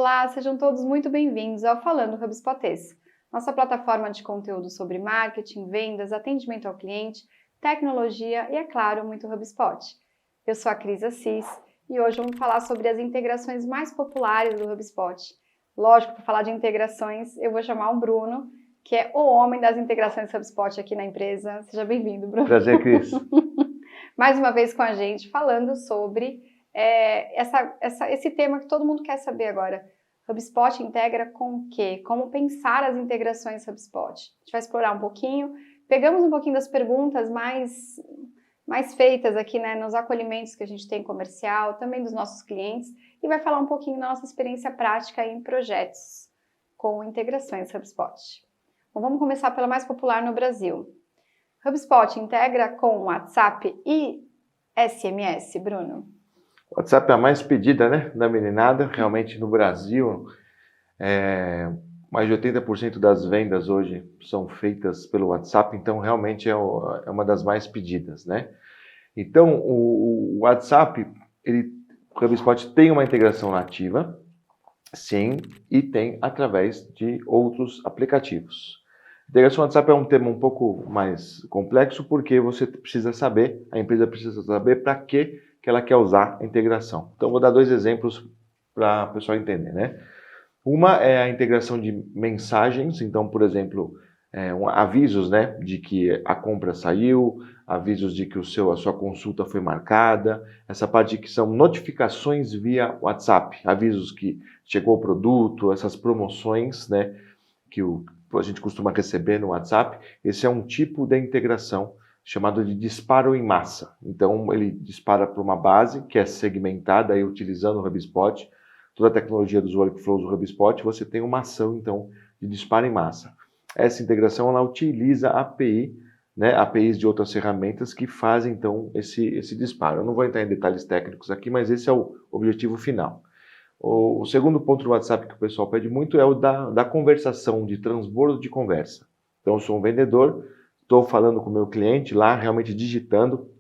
Olá, sejam todos muito bem-vindos ao Falando HubSpotês, nossa plataforma de conteúdo sobre marketing, vendas, atendimento ao cliente, tecnologia e, é claro, muito HubSpot. Eu sou a Cris Assis e hoje vamos falar sobre as integrações mais populares do HubSpot. Lógico, para falar de integrações, eu vou chamar o Bruno, que é o homem das integrações HubSpot aqui na empresa. Seja bem-vindo, Bruno. Prazer, Cris. Mais uma vez com a gente, falando sobre esse tema que todo mundo quer saber agora. HubSpot integra com o quê? Como pensar as integrações HubSpot? A gente vai explorar um pouquinho. Pegamos um pouquinho das perguntas mais feitas aqui, né, nos acolhimentos que a gente tem comercial, também dos nossos clientes, e vai falar um pouquinho da nossa experiência prática em projetos com integrações HubSpot. Bom, vamos começar pela mais popular no Brasil. HubSpot integra com WhatsApp e SMS, Bruno? O WhatsApp é a mais pedida, né, da meninada. Realmente no Brasil, mais de 80% das vendas hoje são feitas pelo WhatsApp, então realmente é uma das mais pedidas, né? Então o WhatsApp, o HubSpot tem uma integração nativa, sim, e tem através de outros aplicativos. A integração WhatsApp é um tema um pouco mais complexo, porque você precisa saber, a empresa precisa saber para que ela quer usar a integração. Então, vou dar dois exemplos para o pessoal entender, né? Uma é a integração de mensagens, então, por exemplo, avisos, né, de que a compra saiu, avisos de que a sua consulta foi marcada, essa parte que são notificações via WhatsApp, avisos que chegou o produto, essas promoções, né, que a gente costuma receber no WhatsApp. Esse é um tipo de integração chamado de disparo em massa. Então, ele dispara para uma base que é segmentada aí, utilizando o HubSpot, toda a tecnologia dos workflows do HubSpot, você tem uma ação, então, de disparo em massa. Essa integração, ela utiliza API, né, APIs de outras ferramentas que fazem, então, esse disparo. Eu não vou entrar em detalhes técnicos aqui, mas esse é o objetivo final. O segundo ponto do WhatsApp que o pessoal pede muito é o da conversação, de transbordo de conversa. Então, eu sou um vendedor, estou falando com o meu cliente lá, realmente digitando,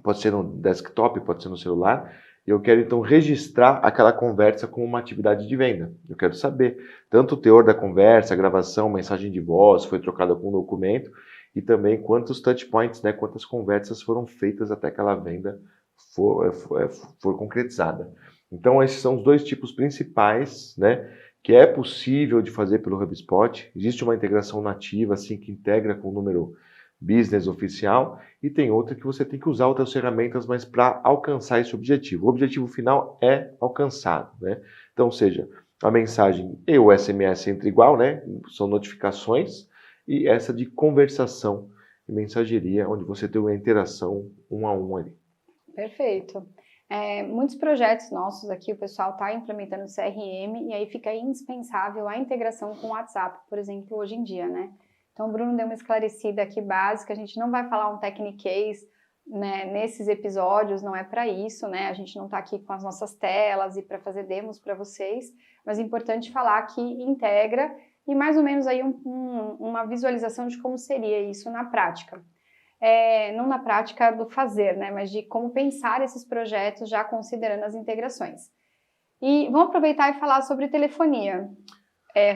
pode ser no desktop, pode ser no celular, e eu quero então registrar aquela conversa como uma atividade de venda. Eu quero saber tanto o teor da conversa, a gravação, mensagem de voz, foi trocada com um documento, e também quantos touch points, né, quantas conversas foram feitas até que aquela venda for concretizada. Então, esses são os dois tipos principais, né, que é possível de fazer pelo HubSpot. Existe uma integração nativa, assim, que integra com o número business oficial, e tem outra que você tem que usar outras ferramentas, mas para alcançar esse objetivo. O objetivo final é alcançado, né? Então, seja, a mensagem e o SMS entre igual, né? São notificações, e essa de conversação e mensageria, onde você tem uma interação um a um ali. Perfeito. Muitos projetos nossos aqui, o pessoal está implementando CRM, e aí fica indispensável a integração com o WhatsApp, por exemplo, hoje em dia, né? Então, o Bruno deu uma esclarecida aqui básica. A gente não vai falar um techniquez, né, nesses episódios, não é para isso, né? A gente não está aqui com as nossas telas e para fazer demos para vocês, mas é importante falar que integra e mais ou menos aí uma visualização de como seria isso na prática. Não na prática do fazer, né, mas de como pensar esses projetos já considerando as integrações. E vamos aproveitar e falar sobre telefonia.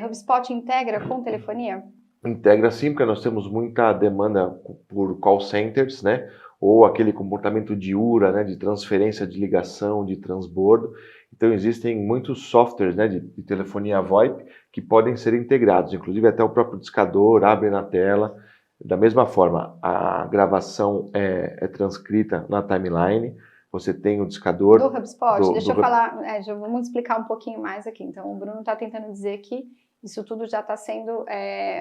HubSpot integra com telefonia? Integra sim, porque nós temos muita demanda por call centers, né? Ou aquele comportamento de URA, né? De transferência de ligação, de transbordo. Então existem muitos softwares, né? De telefonia VoIP que podem ser integrados, inclusive até o próprio discador abre na tela. Da mesma forma, a gravação é transcrita na timeline. Você tem o discador... Do HubSpot? Deixa eu falar, vamos explicar um pouquinho mais aqui. Então, o Bruno está tentando dizer que isso tudo já está sendo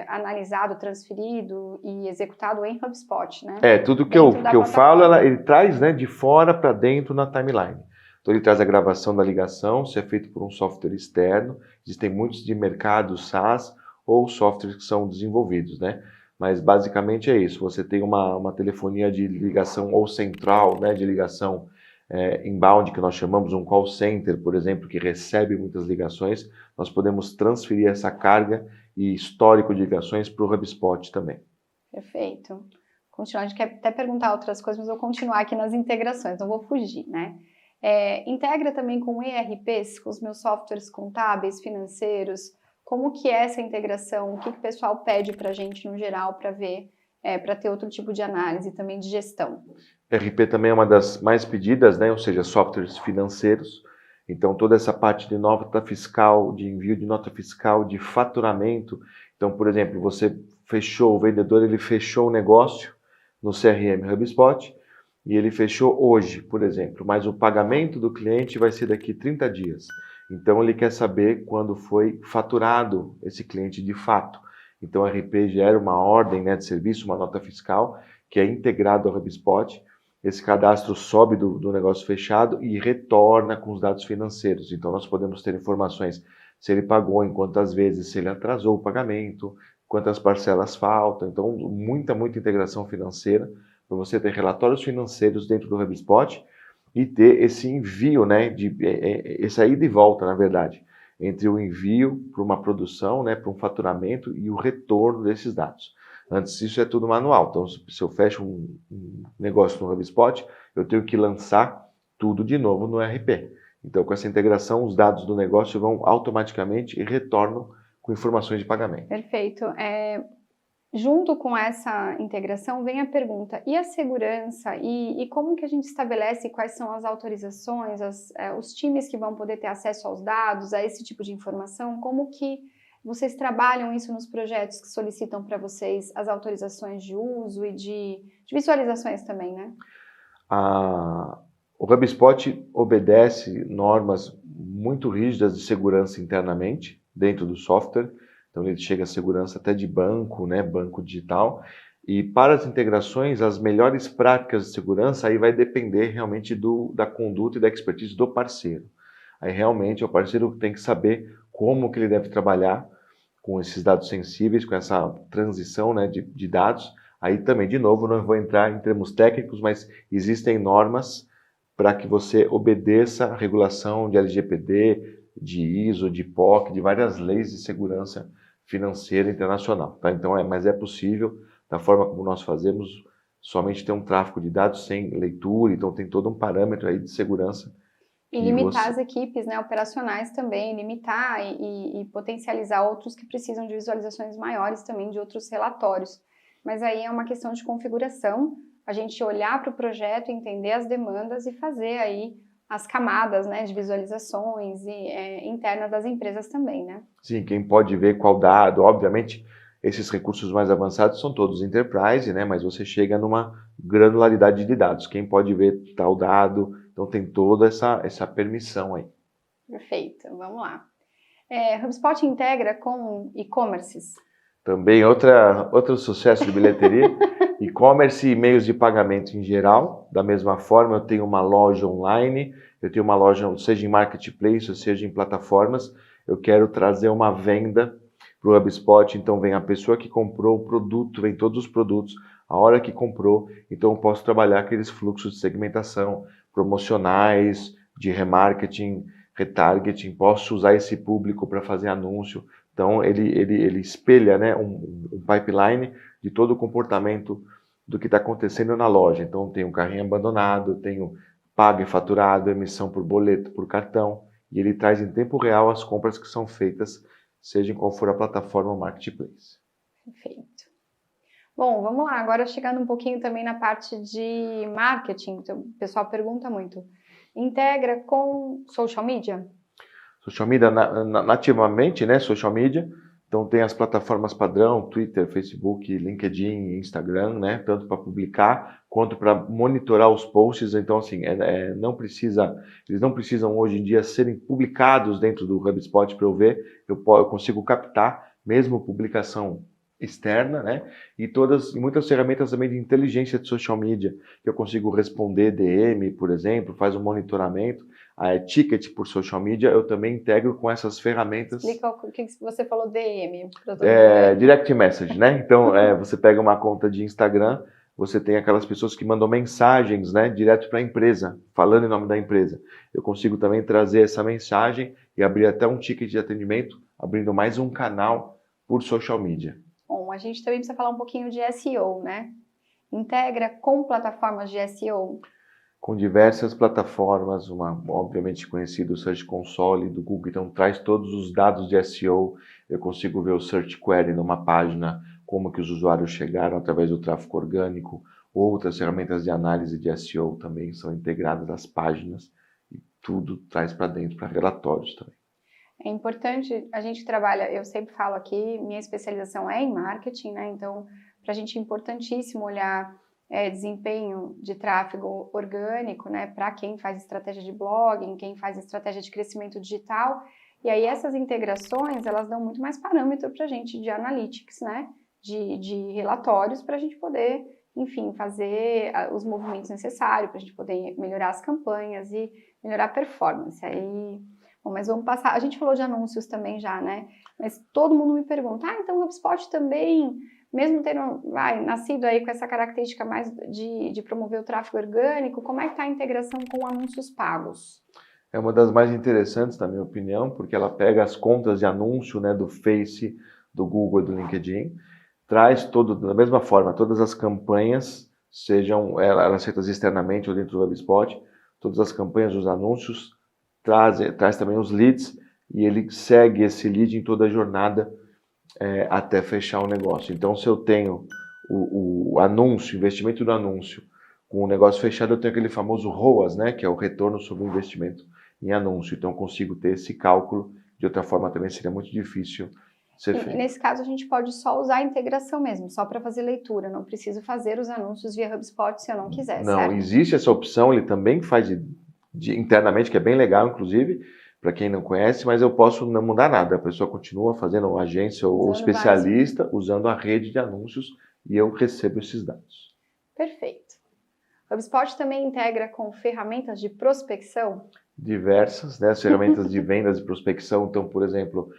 analisado, transferido e executado em HubSpot, né? Tudo que eu falo, ele traz, né, de fora para dentro na timeline. Então, ele traz a gravação da ligação, se é feito por um software externo. Existem muitos de mercado SaaS ou softwares que são desenvolvidos, né? Mas basicamente é isso. Você tem uma telefonia de ligação ou central, né, de ligação inbound, que nós chamamos um call center, por exemplo, que recebe muitas ligações. Nós podemos transferir essa carga e histórico de ligações para o HubSpot também. Perfeito. Continuar, a gente quer até perguntar outras coisas, mas eu vou continuar aqui nas integrações, não vou fugir, né? Integra também com ERPs, com os meus softwares contábeis, financeiros. Como que é essa integração? O que o pessoal pede para a gente no geral para ver, para ter outro tipo de análise também de gestão? ERP também é uma das mais pedidas, né? Ou seja, softwares financeiros. Então, toda essa parte de nota fiscal, de envio de nota fiscal, de faturamento. Então, por exemplo, o vendedor ele fechou o negócio no CRM HubSpot e ele fechou hoje, por exemplo, mas o pagamento do cliente vai ser daqui 30 dias. Então, ele quer saber quando foi faturado esse cliente de fato. Então, o RP gera uma ordem, né, de serviço, uma nota fiscal, que é integrado ao HubSpot. Esse cadastro sobe do negócio fechado e retorna com os dados financeiros. Então, nós podemos ter informações se ele pagou, em quantas vezes, se ele atrasou o pagamento, quantas parcelas faltam. Então, muita integração financeira para você ter relatórios financeiros dentro do HubSpot e ter esse envio, né, essa ida e volta, na verdade, entre o envio para uma produção, né, para um faturamento e o retorno desses dados. Antes isso é tudo manual, então se eu fecho um negócio no HubSpot, eu tenho que lançar tudo de novo no ERP. Então com essa integração, os dados do negócio vão automaticamente e retornam com informações de pagamento. Perfeito. Junto com essa integração vem a pergunta, e a segurança? E como que a gente estabelece quais são as autorizações, os times que vão poder ter acesso aos dados, a esse tipo de informação? Como que vocês trabalham isso nos projetos que solicitam para vocês as autorizações de uso e de visualizações também, né? O HubSpot obedece normas muito rígidas de segurança internamente, dentro do software. Então ele chega a segurança até de banco, né, banco digital. E para as integrações, as melhores práticas de segurança aí vai depender realmente da conduta e da expertise do parceiro. Aí realmente o parceiro tem que saber como que ele deve trabalhar com esses dados sensíveis, com essa transição, né, de dados. Aí também, de novo, não vou entrar em termos técnicos, mas existem normas para que você obedeça a regulação de LGPD, de ISO, de POC, de várias leis de segurança financeira internacional. Tá? Então, mas é possível, da forma como nós fazemos, somente ter um tráfego de dados sem leitura, então tem todo um parâmetro aí de segurança. E limitar as equipes, né, operacionais também, limitar e potencializar outros que precisam de visualizações maiores também de outros relatórios. Mas aí é uma questão de configuração, a gente olhar para o projeto, entender as demandas e fazer aí as camadas, né, de visualizações internas das empresas também, né? Sim, quem pode ver qual dado, obviamente, esses recursos mais avançados são todos enterprise, né, mas você chega numa granularidade de dados. Quem pode ver tal dado, então tem toda essa permissão aí. Perfeito, vamos lá. HubSpot integra com e-commerces? Também outro sucesso de bilheteria, e-commerce e meios de pagamento em geral. Da mesma forma, eu tenho uma loja online, eu tenho uma loja, seja em marketplace, ou seja em plataformas, eu quero trazer uma venda para o HubSpot, então vem a pessoa que comprou o produto, vem todos os produtos, a hora que comprou, então eu posso trabalhar aqueles fluxos de segmentação, promocionais, de remarketing, retargeting, posso usar esse público para fazer anúncio. Então, ele espelha, né, um pipeline de todo o comportamento do que está acontecendo na loja. Então, tem um carrinho abandonado, tem o pago e faturado, emissão por boleto, por cartão, e ele traz em tempo real as compras que são feitas, seja em qual for a plataforma ou marketplace. Perfeito. Bom, vamos lá. Agora, chegando um pouquinho também na parte de marketing, então, o pessoal pergunta muito. Integra com social media? Social media nativamente, né? Social media. Então tem as plataformas padrão, Twitter, Facebook, LinkedIn, Instagram, né? Tanto para publicar quanto para monitorar os posts. Então assim, eles não precisam hoje em dia serem publicados dentro do HubSpot para eu ver. Eu consigo captar mesmo publicação externa, né? E muitas ferramentas também de inteligência de social media, que eu consigo responder DM, por exemplo, faz um monitoramento. Ticket por social media, eu também integro com essas ferramentas. Explica o que você falou DM. Direct message, né? Então, você pega uma conta de Instagram, você tem aquelas pessoas que mandam mensagens, né, direto para a empresa, falando em nome da empresa. Eu consigo também trazer essa mensagem e abrir até um ticket de atendimento, abrindo mais um canal por social media. Bom, a gente também precisa falar um pouquinho de SEO, né? Integra com plataformas de SEO? com diversas plataformas, obviamente conhecido o Search Console do Google, então traz todos os dados de SEO, eu consigo ver o Search Query numa página, como que os usuários chegaram através do tráfego orgânico, outras ferramentas de análise de SEO também são integradas às páginas, e tudo traz para dentro, para relatórios também. É importante, a gente trabalha, eu sempre falo aqui, minha especialização é em marketing, né? Então, para a gente é importantíssimo olhar desempenho de tráfego orgânico, né? Para quem faz estratégia de blogging, quem faz estratégia de crescimento digital. E aí essas integrações, elas dão muito mais parâmetro para a gente de analytics, né? De relatórios para a gente poder, enfim, fazer os movimentos necessários, para a gente poder melhorar as campanhas e melhorar a performance. Aí... Bom, mas vamos passar, a gente falou de anúncios também já, né? Mas todo mundo me pergunta, então o HubSpot também, mesmo tendo nascido aí com essa característica mais de promover o tráfego orgânico, como é que está a integração com anúncios pagos? É uma das mais interessantes, na minha opinião, porque ela pega as contas de anúncio, né, do Face, do Google e do LinkedIn, traz da mesma forma, todas as campanhas, sejam elas feitas externamente ou dentro do HubSpot, todas as campanhas, os anúncios, traz também os leads e ele segue esse lead em toda a jornada até fechar o negócio. Então, se eu tenho o anúncio, investimento do anúncio, com o negócio fechado, eu tenho aquele famoso ROAS, né, que é o retorno sobre o investimento em anúncio. Então, eu consigo ter esse cálculo. De outra forma, também seria muito difícil ser feito. Nesse caso, a gente pode só usar a integração mesmo, só para fazer leitura. Não preciso fazer os anúncios via HubSpot se eu não quiser, não, certo? Existe essa opção, ele também faz internamente, que é bem legal, inclusive, para quem não conhece, mas eu posso não mudar nada. A pessoa continua fazendo uma agência ou especialista usando a rede de anúncios e eu recebo esses dados. Perfeito. O HubSpot também integra com ferramentas de prospecção? Diversas, né? As ferramentas de vendas e prospecção. Então, por exemplo,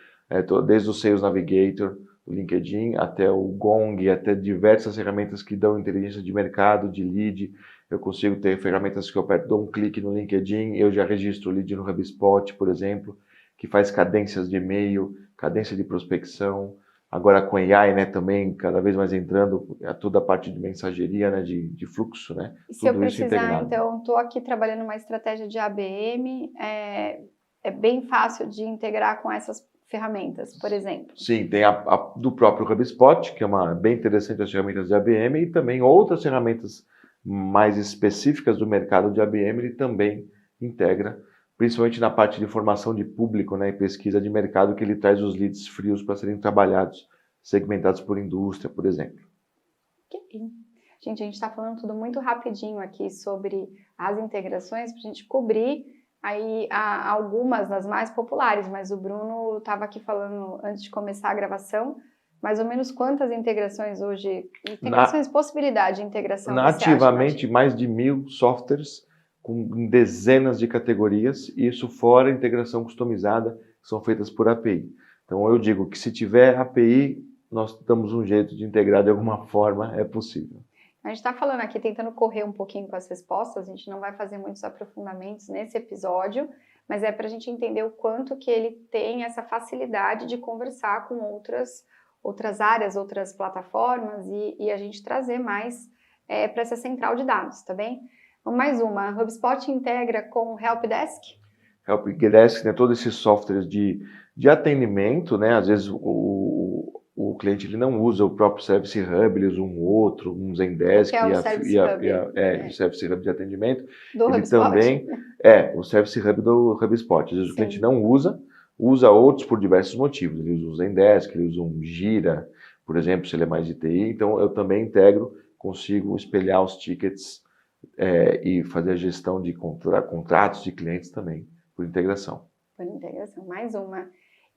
desde o Sales Navigator, do LinkedIn, até o Gong, até diversas ferramentas que dão inteligência de mercado, de lead. Eu consigo ter ferramentas que eu dou um clique no LinkedIn, eu já registro o lead no HubSpot, por exemplo, que faz cadências de e-mail, cadência de prospecção. Agora com AI, né, também cada vez mais entrando toda a parte de mensageria, né, de fluxo, né? E se eu precisar, então, estou aqui trabalhando uma estratégia de ABM, é bem fácil de integrar com essas ferramentas, por exemplo? Sim, tem a do próprio HubSpot, que é bem interessante as ferramentas de ABM, e também outras ferramentas mais específicas do mercado de ABM, ele também integra, principalmente na parte de formação de público, né, e pesquisa de mercado, que ele traz os leads frios para serem trabalhados, segmentados por indústria, por exemplo. Gente, a gente está falando tudo muito rapidinho aqui sobre as integrações, para a gente cobrir aí algumas das mais populares, mas o Bruno estava aqui falando antes de começar a gravação, mais ou menos quantas integrações hoje, possibilidade de integração? Nativamente, mais de 1.000 softwares com dezenas de categorias, e isso fora a integração customizada, que são feitas por API. Então eu digo que se tiver API, nós damos um jeito de integrar de alguma forma, é possível. A gente está falando aqui, tentando correr um pouquinho com as respostas, a gente não vai fazer muitos aprofundamentos nesse episódio, mas é para a gente entender o quanto que ele tem essa facilidade de conversar com outras áreas, outras plataformas e a gente trazer mais para essa central de dados, tá bem? Então, mais uma, a HubSpot integra com o Helpdesk? Helpdesk, né, todos esses softwares de atendimento, né, às vezes o cliente ele não usa o próprio Service Hub, ele usa um outro, um Zendesk, que é o Service Hub. O Service Hub de atendimento. Do ele HubSpot? Também o Service Hub do HubSpot. Às vezes Sim. O cliente não usa outros por diversos motivos. Ele usa o Zendesk, ele usa um Gira, por exemplo, se ele é mais de TI. Então, eu também integro, consigo espelhar os tickets e fazer a gestão de contratos de clientes também, por integração. Por integração, mais uma.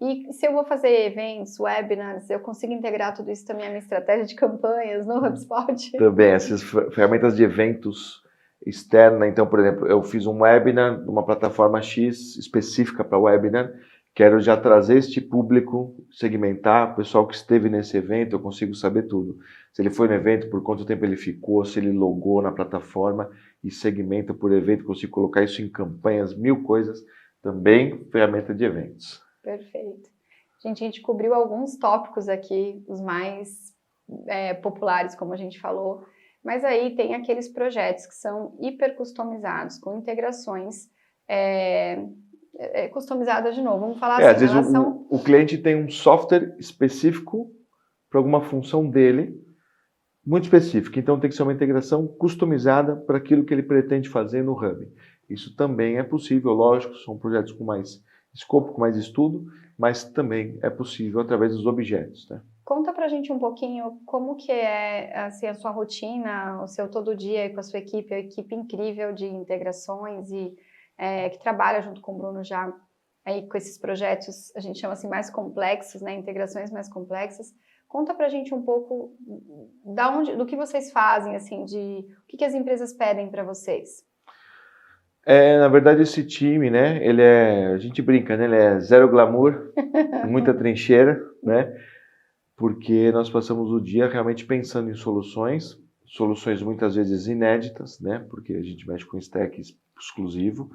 E se eu vou fazer eventos, webinars, eu consigo integrar tudo isso também à minha estratégia de campanhas no HubSpot? Também, essas ferramentas de eventos externa. Então, por exemplo, eu fiz um webinar numa plataforma X específica para webinar, quero já trazer este público, segmentar o pessoal que esteve nesse evento, eu consigo saber tudo. Se ele foi no evento, por quanto tempo ele ficou, se ele logou na plataforma e segmenta por evento, consigo colocar isso em campanhas, 1000 coisas. Também ferramenta de eventos. Perfeito. Gente, a gente cobriu alguns tópicos aqui, os mais populares, como a gente falou. Mas aí tem aqueles projetos que são hiper customizados, com integrações customizadas de novo. Vamos falar assim, Às vezes o cliente tem um software específico para alguma função dele, muito específica. Então tem que ser uma integração customizada para aquilo que ele pretende fazer no Hub. Isso também é possível, lógico, são projetos com mais escopo, com mais estudo, mas também é possível através dos objetos, né? Conta pra gente um pouquinho como que é assim, a sua rotina, o seu todo dia com a sua equipe, a equipe incrível de integrações e que trabalha junto com o Bruno já aí com esses projetos, a gente chama assim mais complexos, né, integrações mais complexas. Conta pra gente um pouco do que vocês fazem, assim, o que as empresas pedem para vocês. Na verdade, esse time, né, a gente brinca, né, ele é zero glamour, muita trincheira, né, porque nós passamos o dia realmente pensando em soluções muitas vezes inéditas, né, porque a gente mexe com stack exclusivo,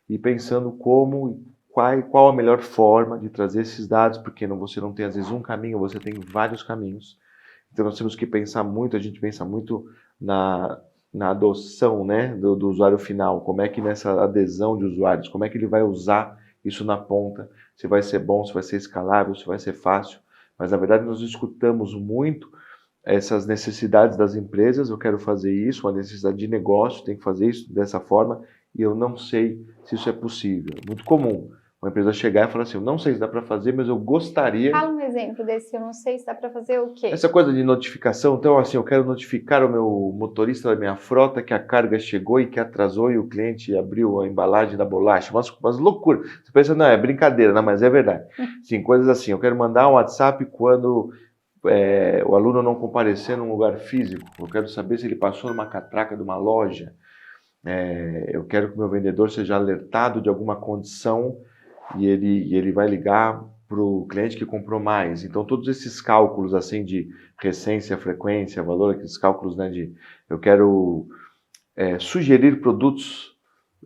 e pensando qual a melhor forma de trazer esses dados, porque você não tem às vezes um caminho, você tem vários caminhos. Então nós temos que pensar muito, a gente pensa muito na adoção, né, do usuário final, como é que nessa adesão de usuários, como é que ele vai usar isso na ponta, se vai ser bom, se vai ser escalável, se vai ser fácil. Mas na verdade nós escutamos muito essas necessidades das empresas, eu quero fazer isso, uma necessidade de negócio, tem que fazer isso dessa forma, e eu não sei se isso é possível. É muito comum uma empresa chegar e falar assim, eu não sei se dá para fazer, mas eu gostaria... Fala um exemplo desse, eu não sei se dá para fazer o quê? Essa coisa de notificação, então assim, eu quero notificar o meu motorista da minha frota que a carga chegou e que atrasou e o cliente abriu a embalagem da bolacha, umas loucuras. Você pensa, não, é brincadeira, não, mas é verdade. Sim, coisas assim, eu quero mandar um WhatsApp quando o aluno não comparecer num lugar físico, eu quero saber se ele passou numa catraca de uma loja, eu quero que o meu vendedor seja alertado de alguma condição e ele vai ligar para o cliente que comprou mais. Então, todos esses cálculos assim de recência, frequência, valor, aqueles cálculos, né, de eu quero sugerir produtos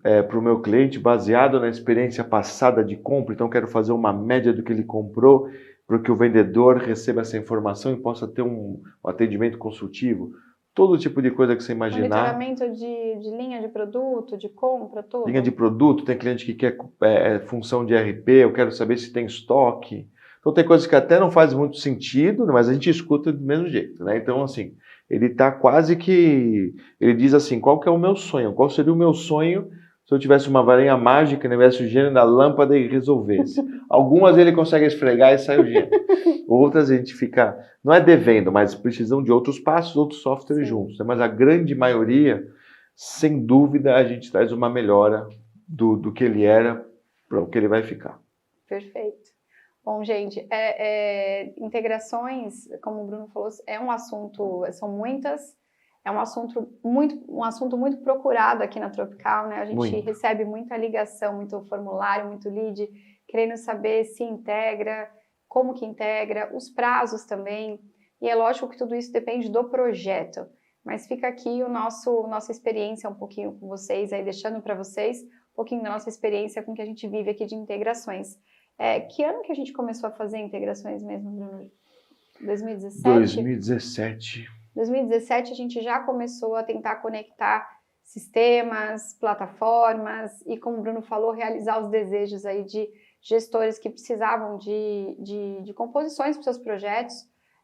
para o meu cliente baseado na experiência passada de compra. Então, quero fazer uma média do que ele comprou para que o vendedor receba essa informação e possa ter um atendimento consultivo. Todo tipo de coisa que você imaginar. Monitoramento de linha de produto, de compra, tudo. Linha de produto, tem cliente que quer função de RP, eu quero saber se tem estoque. Então tem coisas que até não fazem muito sentido, mas a gente escuta do mesmo jeito, né? Então, assim, ele está quase que... Ele diz assim, qual que é o meu sonho? Qual seria o meu sonho se eu tivesse uma varinha mágica, tivesse o gênio da lâmpada e resolvesse? Algumas ele consegue esfregar e sai o gênio. Outras a gente fica... Não é devendo, mas precisam de outros passos, outros softwares juntos. Né? Mas a grande maioria, sem dúvida, a gente traz uma melhora do que ele era para o que ele vai ficar. Perfeito. Bom, gente, integrações, como o Bruno falou, é um assunto, são muitas, é um assunto muito procurado aqui na Tropical, né? A gente recebe muita ligação, muito formulário, muito lead, querendo saber se integra, como que integra, os prazos também, e é lógico que tudo isso depende do projeto, mas fica aqui nossa experiência um pouquinho com vocês, aí deixando para vocês um pouquinho da nossa experiência com o que a gente vive aqui de integrações. Que ano que a gente começou a fazer integrações mesmo, Bruno? 2017? 2017. 2017 a gente já começou a tentar conectar sistemas, plataformas e, como o Bruno falou, realizar os desejos aí de gestores que precisavam de composições para os seus projetos,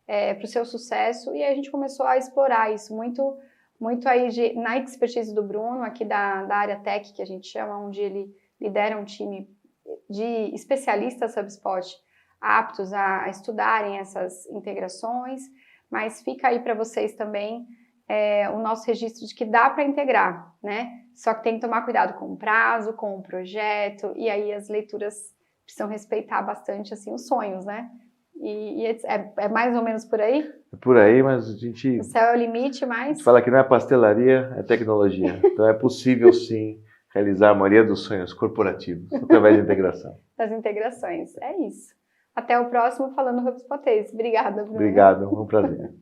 para o seu sucesso, e aí a gente começou a explorar isso muito aí na expertise do Bruno, aqui da área tech, que a gente chama, onde ele lidera um time de especialistas HubSpot aptos a estudarem essas integrações, mas fica aí para vocês também o nosso registro de que dá para integrar, né? Só que tem que tomar cuidado com o prazo, com o projeto, e aí as leituras precisam respeitar bastante assim, os sonhos, né? E é mais ou menos por aí? É por aí, mas a gente... O céu é o limite, mas... A gente fala que não é pastelaria, é tecnologia. Então é possível, sim, realizar a maioria dos sonhos corporativos através da integração. Das integrações, é isso. Até o próximo Falando HubSpotês. Obrigada, Bruno. Obrigado, foi um prazer.